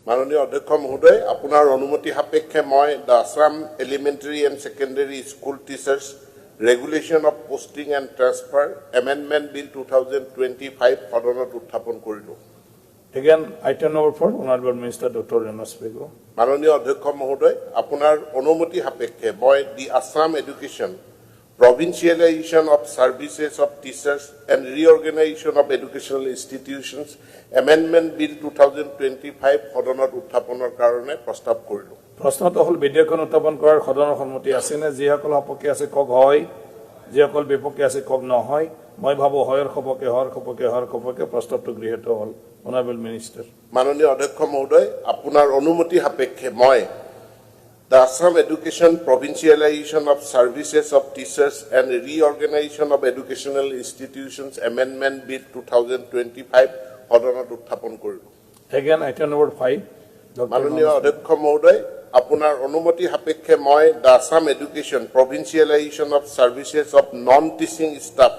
মাননীয় অধ্যক্ষ মহোদয় আপোনাৰ অনুমতি সাপেক্ষে মই the Assam Elementary and Secondary School Teachers Regulation of Posting and Transfer Amendment Bill 2025 সদনত উত্থাপন কৰিলো। Again, item number 4, Honorable Minister Dr. Ranoj Pegu. মাননীয় অধ্যক্ষ মহোদয় আপোনাৰ অনুমতি সাপেক্ষে মই the Assam Education Provincialization of Services of Teachers and Reorganization of Educational Institutions Amendment Bill 2025 সদনত উত্থাপনৰ কাৰণে প্ৰস্তাৱ কৰিলো। প্ৰশ্নটো হল বিধেয়কখন উত্থাপন কৰাৰ সদনৰ সন্মতি আছে নে? যিসকল সপক্ষে আছে কক হয়, যিসকল বিপক্ষে আছে কক নহয়। মই ভাবো হয়ৰ সপক্ষে প্ৰস্তাৱটো গৃহীত হল। Honorable Minister. মাননীয় অধ্যক্ষ মহোদয় আপোনাৰ অনুমতি সাপেক্ষে মই the Assam Education Provincialization of Services of Teachers and Reorganization of Educational Institutions Amendment Bill 2025 সদনত উত্থাপন কৰিলো। Again, item number 5. মাননীয় অধ্যক্ষ মহোদয় আপোনাৰ অনুমতি সাপেক্ষে মই the Assam Education Provincialization of Services of Non-Teaching Staff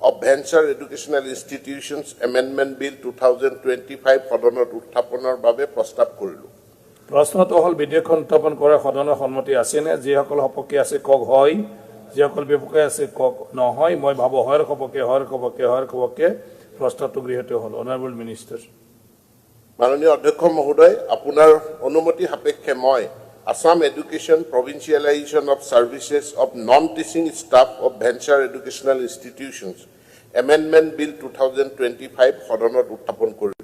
of Venture Educational Institutions Amendment Bill 2025 সদনত উত্থাপনৰ বাবে প্ৰস্তাৱ কৰিলো। প্ৰশ্নটো হল বিধেয়কখন উত্থাপন কৰাৰ সদনৰ সন্মতি আছে নে? যিসকল সপক্ষে আছে কক হয়, যিসকল বিপক্ষে আছে কক নহয়। মই ভাবো হয়ৰ সপক্ষে প্ৰস্তাৱটো গৃহীত হল। Honorable Minister. মাননীয় অধ্যক্ষ মহোদয় আপোনাৰ অনুমতি সাপেক্ষে মই Assam Education Provincialization of Services of Non-Teaching Staff of Venture Educational Institutions Amendment Bill 2025 সদনত উত্থাপন কৰিলো।